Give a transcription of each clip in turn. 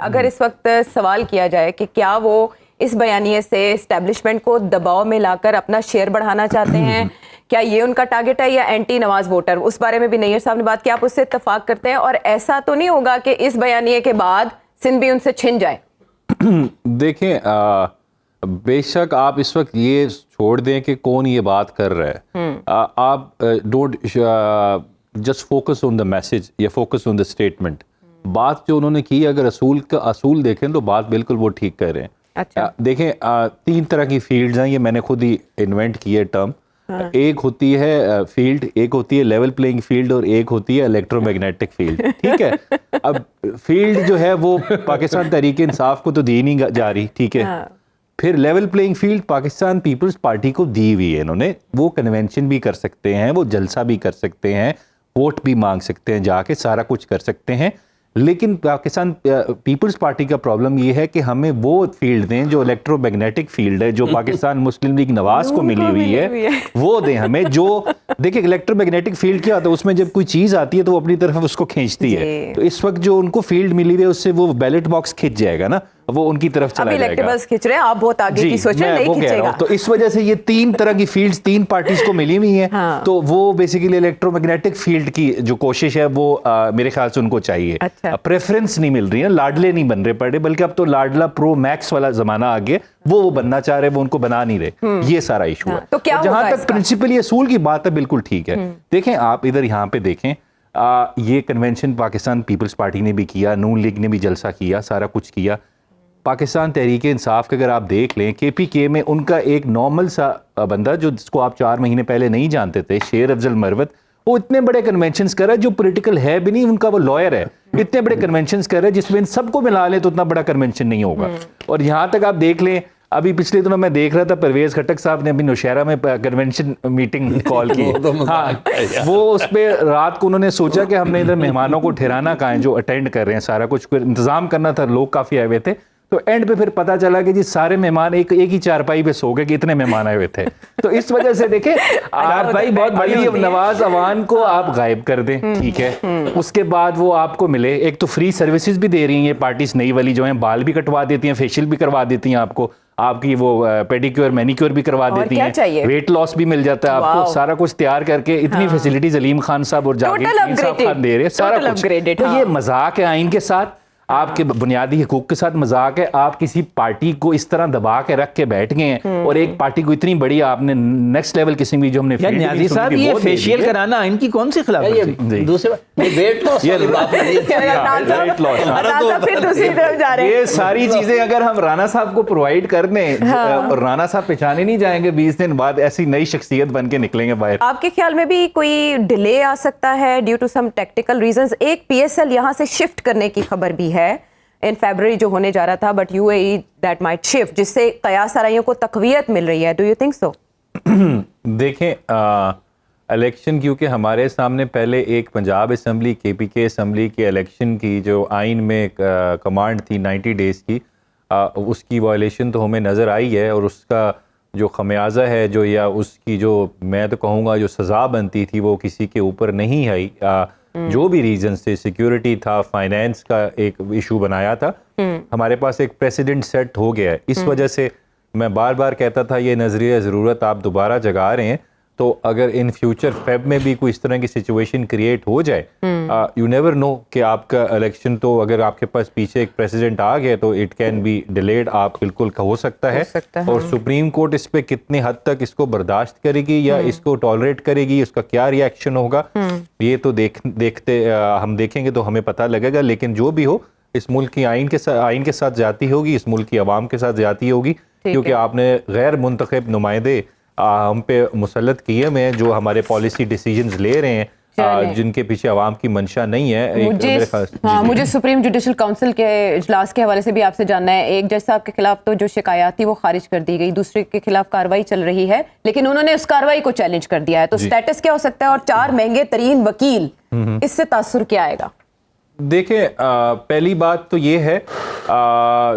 اگر اس وقت سوال کیا جائے کہ کیا وہ اس بیانیے سے اسٹیبلشمنٹ کو دباؤ میں لا کر اپنا شیئر بڑھانا چاہتے ہیں, کیا یہ ان کا ٹارگٹ ہے یا اینٹی نواز ووٹر, اس بارے میں بھی نیئر صاحب نے بات کی, آپ اس سے اتفاق کرتے ہیں؟ اور ایسا تو نہیں ہوگا کہ اس بیانیے کے بعد سندھ بھی ان سے چھن جائے؟ دیکھیں بے شک آپ اس وقت یہ چھوڑ دیں کہ کون یہ بات کر رہا ہے, آپ don't just focus on the message یا فوکس آن دا اسٹیٹمنٹ. بات جو انہوں نے کی, اگر اصول دیکھیں تو بات بالکل وہ ٹھیک کر رہے ہیں. دیکھیں 3 طرح کی فیلڈز ہیں, یہ میں نے خود ہی انوینٹ کی ہے ٹرم. ایک ہوتی ہے فیلڈ, ایک ہوتی ہے لیول پلینگ فیلڈ, اور ایک ہوتی ہے الیکٹرو میگنیٹک فیلڈ. ٹھیک ہے, اب فیلڈ جو ہے وہ پاکستان تحریک انصاف کو تو دی نہیں جا رہی, ٹھیک ہے. پھر level playing field Pakistan Peoples Party کو دی ہوئی ہے, انہوں نے وہ کنونشن بھی کر سکتے ہیں, وہ جلسہ بھی کر سکتے ہیں, ووٹ بھی مانگ سکتے ہیں جا کے, سارا کچھ کر سکتے ہیں. لیکن پاکستان پیپلز پارٹی کا پرابلم یہ ہے کہ ہمیں وہ فیلڈ دیں جو الیکٹرو میگنیٹک فیلڈ ہے, جو پاکستان مسلم لیگ نواز کو ملی ہوئی ہے, وہ دیں ہمیں. جو دیکھیں الیکٹرو میگنیٹک فیلڈ کیا ہوتا ہے, اس میں جب کوئی چیز آتی ہے تو وہ اپنی طرف اس کو کھینچتی ہے. تو اس وقت جو ان کو فیلڈ ملی ہوئی ہے اس سے وہ بیلٹ باکس کھنچ جائے گا نا, وہ ان کی طرف چلا جائے گا. بس کھینچ رہے ہیں آپ, بہت آگے کی سوچیں, نہیں کھینچے گا. تو اس وجہ سے یہ 3 طرح کی فیلڈز 3 پارٹیز کو ملی ہوئی ہیں. تو وہ بیسیکلی الیکٹرو میگنیٹک فیلڈ کی جو کوشش ہے وہ میرے خیال سے ان کو چاہیے. پریفرنس نہیں مل رہی ہے, لاڈلے نہیں بن رہے پڑے, بلکہ اب تو لاڈلا پرو میکس والا زمانہ آ گیا, وہ بننا چاہ رہے, وہ ان کو بنا نہیں رہے. یہ سارا ایشو ہے. جہاں تک پرنسپلی اصول کی بات ہے بالکل ٹھیک ہے. دیکھیں آپ ادھر یہاں پہ دیکھیں, یہ کنونشن پاکستان پیپلز پارٹی نے بھی کیا, نون لیگ نے بھی جلسہ کیا, سارا کچھ کیا. پاکستان تحریک انصاف کے اگر آپ دیکھ لیں, کے پی کے میں ان کا ایک نارمل سا بندہ جو جس کو آپ 4 مہینے پہلے نہیں جانتے تھے, شیر افضل مروت, وہ اتنے بڑے کنونشنز کر رہا ہے, جو پولیٹیکل ہے بھی نہیں, ان کا وہ لائر ہے, اتنے بڑے کنونشنز کر رہا ہے جس میں ان سب کو ملا لیں تو اتنا بڑا کنونشن نہیں ہوگا. اور یہاں تک آپ دیکھ لیں, ابھی پچھلے دنوں میں دیکھ رہا تھا پرویز خٹک صاحب نے ابھی نوشہرہ میں کنونشن میٹنگ کال کی. ہاں, وہ اس پہ رات کو انہوں نے سوچا کہ ہم نے ادھر مہمانوں کو ٹھہرانا کہاں ہے جو اٹینڈ کر رہے ہیں, سارا کچھ انتظام کرنا تھا, لوگ کافی آئے ہوئے تھے. تو اینڈ پہ پھر پتا چلا کہ جی سارے مہمان ایک ہی چارپائی پہ سو گئے کہ اتنے مہمان آئے ہوئے تھے. تو اس وجہ سے دیکھیں چارپائی بہت بڑی, نواز عوان کو آپ غائب کر دیں, ٹھیک ہے, اس کے بعد وہ آپ کو ملے. ایک تو فری سروسز بھی دے رہی ہیں یہ پارٹیز نئی والی جو ہیں, بال بھی کٹوا دیتی ہیں, فیشیل بھی کروا دیتی ہیں آپ کو, آپ کی وہ پیڈیکیور مینیکیور بھی کروا دیتی ہیں, ویٹ لاس بھی مل جاتا ہے آپ کو, سارا کچھ تیار کر کے اتنی فیسلٹیز علیم خان صاحب اور جاگیر صاحب خان دے رہے ہیں, سارا کچھ. تو یہ مذاق ہے آئین کے ساتھ, آپ کے بنیادی حقوق کے ساتھ مذاق ہے. آپ کسی پارٹی کو اس طرح دبا کے رکھ کے بیٹھ گئے ہیں, اور ایک پارٹی کو اتنی بڑی آپ نے نیکسٹ لیول قسم کی جو ہم نے نیازی صاحب یہ فیشیل کرانا ان کی کون سی خلاف ورزی؟ دوسرے ویٹ لاس, یہ ساری چیزیں اگر ہم رانا صاحب کو پرووائڈ کر دیں, اور رانا صاحب پہچانے نہیں جائیں گے, 20 دن بعد ایسی نئی شخصیت بن کے نکلیں گے باہر. آپ کے خیال میں بھی کوئی ڈیلے آ سکتا ہے due to some tactical reasons? ایک پی ایس ایل یہاں سے شفٹ کرنے کی خبر بھی ہے ان فیبرری جو ہونے جا رہا تھا, but you a E that might shift, جس سے قیاس آرائیوں کو تقویت مل رہی ہے. Do you think so? دیکھیں الیکشن کیونکہ ہمارے سامنے پہلے ایک پنجاب اسمبلی, کے پی کے اسمبلی کے الیکشن کی جو آئین میں کمانڈ تھی 90 ڈیز کی, اس کی وائلیشن تو ہمیں نظر آئی ہے, اور اس کا جو خمیازہ ہے جو, یا اس کی جو میں تو کہوں گا جو سزا بنتی تھی وہ کسی کے اوپر نہیں آئی. جو بھی ریزنز تھے, سیکیورٹی تھا, فائنینس کا ایک ایشو بنایا تھا, ہمارے پاس ایک پریسیڈنٹ سیٹ ہو گیا ہے. اس وجہ سے میں بار بار کہتا تھا یہ نظریہ ضرورت آپ دوبارہ جگا رہے ہیں, تو اگر ان فیوچر فیب میں بھی کوئی اس طرح کی سچویشن کریٹ ہو جائے, یو نیور نو کہ آپ کا الیکشن, تو اگر آپ کے پاس پیچھے ایک پریسیڈنٹ آ گیا تو اٹ کین بی ڈیلیڈ, آپ بالکل ہو سکتا ہے. اور سپریم کورٹ اس پہ کتنے حد تک اس کو برداشت کرے گی یا اس کو ٹالریٹ کرے گی, اس کا کیا ری ایکشن ہوگا, یہ تو دیکھتے ہم دیکھیں گے تو ہمیں پتہ لگے گا. لیکن جو بھی ہو, اس ملک کی آئین کے ساتھ زیادتی ہوگی, اس ملک کی عوام کے ساتھ زیادتی ہوگی, کیونکہ آپ نے غیر منتخب نمائندے ہم پہ مسلط کیے ہوئے ہیں جو ہمارے پالیسی ڈیسیجنز لے رہے ہیں, جن کے پیچھے عوام کی منشا نہیں ہے. مجھے سپریم جوڈیشل کونسل کے اجلاس کے حوالے سے بھی آپ سے جاننا ہے. ایک جج صاحب کے خلاف تو جو شکایات تھی وہ خارج کر دی گئی, دوسرے کے خلاف کارروائی چل رہی ہے, لیکن انہوں نے اس کارروائی کو چیلنج کر دیا ہے. تو سٹیٹس کیا ہو سکتا ہے, اور 4 مہنگے ترین وکیل, اس سے تاثر کیا آئے گا؟ دیکھیں پہلی بات تو یہ ہے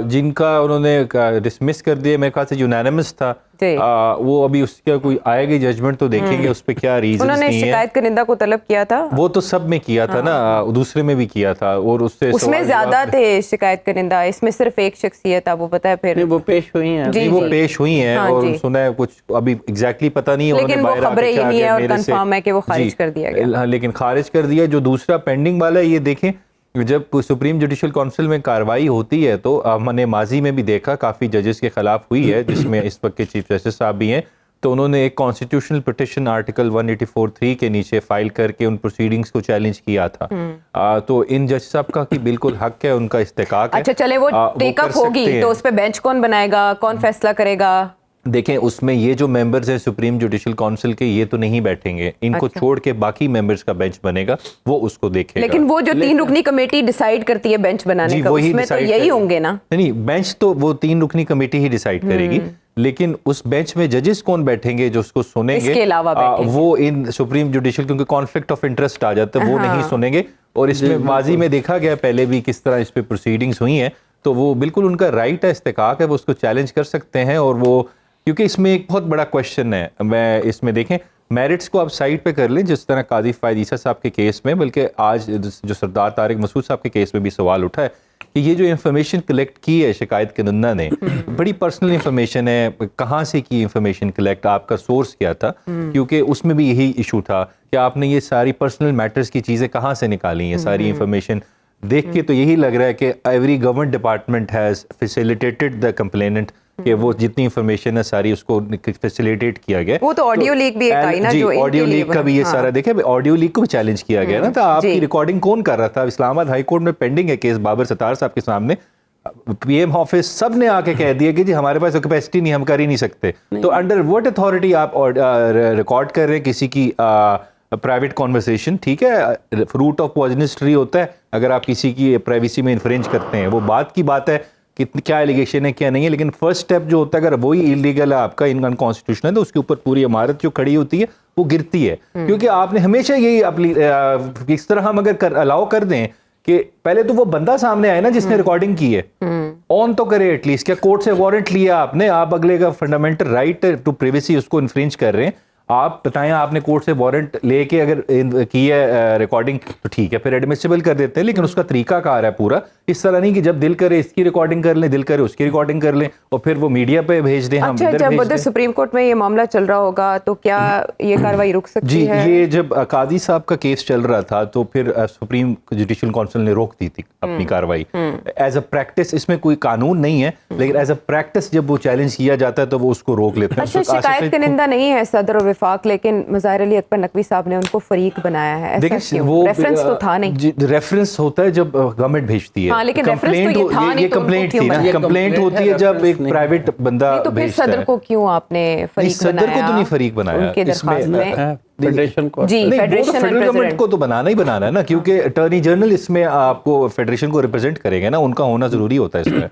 جن کا انہوں نے ڈسمس کر دیا, میرے خیال سے یونانیمس تھا, وہ ابھی اس کا کوئی آئے گی ججمنٹ تو دیکھیں گے اس پہ کیا ریزنز انہوں نے شکایت کنندہ کو طلب کیا تھا، وہ تو سب میں کیا تھا نا، دوسرے میں بھی کیا تھا، اور اس میں زیادہ تھے شکایت کنندہ، اس میں صرف ایک شخصیت تھا، وہ پتہ ہے پھر وہ پیش ہوئی ہیں، وہ پیش ہوئی ہیں، اور سنا ہے کچھ ابھی ایگزیکٹلی پتہ نہیں ہے، لیکن وہ خبریں یہ نہیں ہے اور کنفرم ہے کہ وہ خارج کر دیا گیا، لیکن خارج کر دیا۔ جو دوسرا پینڈنگ والا ہے، یہ دیکھیں جب سپریم جوڈیشل کونسل میں کارروائی ہوتی ہے تو ہم نے ماضی میں بھی دیکھا کافی ججز کے خلاف ہوئی ہے، جس میں اس وقت کے چیف جسٹس صاحب بھی ہیں، تو انہوں نے ایک کانسٹیٹیوشنل پٹیشن آرٹیکل 184(3) کے نیچے فائل کر کے ان پروسیڈنگز کو چیلنج کیا تھا۔ تو ان جج صاحب کا کہ بالکل حق ہے، ان کا استحقاق ہے۔ اچھا چلے وہ ٹیک اپ ہوگی تو اس پہ بینچ کون بنائے گا، کون فیصلہ کرے گا؟ دیکھیں اس میں یہ جو ممبرز ہیں سپریم جوڈیشل کونسل کے، یہ تو نہیں بیٹھیں گے، ان کو چھوڑ کے باقی ممبرز کا بینچ بنے گا، وہ اس کو دیکھے گا۔ لیکن وہ جو 3 رکنی کمیٹی ڈیسائیڈ کرتی ہے بینچ بنانے کا، اس میں تو یہی ہوں گے نا؟ نہیں، بینچ تو وہ 3 رکنی کمیٹی ہی ڈیسائیڈ کرے گی، لیکن اس بینچ میں ججز کون بیٹھیں گے جو اس کو سنیں گے، اس کے علاوہ وہ ان سپریم جوڈیشل، کیونکہ کانفلکٹ آف انٹرسٹ آ جاتا ہے، وہ نہیں سنیں گے۔ اور اس میں ماضی میں دیکھا گیا پہلے بھی کس طرح اس پہ پروسیڈنگز ہوئی ہیں، تو وہ بالکل ان کا رائٹ ہے، استحقاق ہے، وہ اس کو چیلنج کر سکتے ہیں۔ اور وہ کیونکہ اس میں ایک بہت بڑا کویشچن ہے، میں اس میں دیکھیں میرٹس کو آپ سائڈ پہ کر لیں، جس طرح قاضی فائد عیسیٰ صاحب کے کیس میں، بلکہ آج جو سردار طارق مسعود صاحب کے کیس میں بھی سوال اٹھا ہے کہ یہ جو انفارمیشن کلیکٹ کی ہے شکایت کنندہ نے، بڑی پرسنل انفارمیشن ہے، کہاں سے کی انفارمیشن کلیکٹ، آپ کا سورس کیا تھا، کیونکہ اس میں بھی یہی ایشو تھا کہ آپ نے یہ ساری پرسنل میٹرز کی چیزیں کہاں سے نکالی ہیں، ساری انفارمیشن دیکھ کے تو یہی لگ رہا ہے کہ every government department has facilitated the complainant, کہ وہ جتنی انفارمیشن ہے ساری اس کو فیسیلیٹیٹ کیا گیا۔ وہ تو آڈیو لیک بھی ایک آئی نا، جو آڈیو لیک کا بھی یہ سارا دیکھیں، آڈیو لیک کو بھی چیلنج کیا گیا نا، تو آپ کی ریکارڈنگ کون کر رہا تھا؟ اسلام آباد ہائی کورٹ میں پینڈنگ ہے کیس بابر ستار صاحب کے سامنے، پی ایم آفس سب نے آ کے کہہ دیا کہ جی ہمارے پاس کیپیسٹی نہیں، ہم کر ہی نہیں سکتے، تو انڈر وٹ اتھارٹی آپ ریکارڈ کر رہے ہیں کسی کی پرائیویٹ کانورسیشن؟ ٹھیک ہے، فروٹ آف پوائزنس ٹری ہوتا ہے اگر آپ کسی کی پرائیویسی میں انفرینج کرتے ہیں، وہ بات کی بات ہے کہ کیا ایلیگیشن ہے کیا نہیں ہے، لیکن فرسٹ سٹیپ جو ہوتا ہے اگر وہی انلیگل ہے، آپ کا انکانسٹیٹیوشنل ہے، تو اس کے اوپر پوری عمارت جو کھڑی ہوتی ہے وہ گرتی ہے، کیونکہ آپ نے ہمیشہ یہی اس طرح ہم اگر الاؤ کر دیں کہ پہلے تو وہ بندہ سامنے آئے نا جس نے ریکارڈنگ کی ہے، آن تو کرے ایٹ لیسٹ، کیا کورٹ سے وارنٹ لیا آپ نے، آپ اگلے کا فنڈامنٹل رائٹ ٹو پریویسی اس کو انفرینج کر رہے ہیں، آپ بتائیں آپ نے کورٹ سے وارنٹ لے کے اگر کی ہے ریکارڈنگ تو ٹھیک ہے، پھر ایڈمیسیبل کر دیتے ہیں، لیکن اس کا طریقہ کار ہے پورا، اس طرح نہیں کہ جب دل کرے اس کی ریکارڈنگ کر لیں، دل کرے اس کی ریکارڈنگ کر لیں اور پھر وہ میڈیا پہ بھیج دیں، ہم ادھر بھیج دیں۔ جب سپریم کورٹ میں یہ معاملہ چل رہا ہوگا تو کیا یہ کاروائی رک سکتی ہے؟ جی، یہ جب قاضی صاحب کا کیس چل رہا تھا تو پھر سپریم جوڈیشل کونسل نے روک دی تھی اپنی کاروائی ایز اے پریکٹس، اس میں کوئی قانون نہیں ہے، لیکن ایز اے پریکٹس جب وہ چیلنج کیا جاتا ہے تو وہ اس کو روک لیتے ہیں۔ اچھا، شکایت کنندہ نہیں ہے صدر اور وفاق، لیکن مظاہر علی اکبر نقوی صاحب نے ان کو فریق بنایا ہے، ایسا کیوں؟ ریفرنس تو تھا نہیں، ریفرنس ہوتا ہے جب گورنمنٹ بھیجتی ہے، ہاں لیکن ریفرنس تو یہ تھا نہیں، یہ کمپلینٹ تھی نا، کمپلینٹ ہوتی ہے جب ایک پرائیویٹ بندہ تو پھر بھیجتا ہے۔ صدر کو کیوں آپ نے فریق بنایا؟ صدر کو تو نہیں فریق بنایا ان کے درخواست میں، فیڈریشن کو، جی فیڈریشن گورنمنٹ کو تو بنانا ہی بنانا ہے نا، کیونکہ اٹارنی جنرل اس میں آپ کو فیڈریشن کو ریپرزینٹ کرے گا نا، ان کا ہونا ضروری ہوتا ہے اس میں۔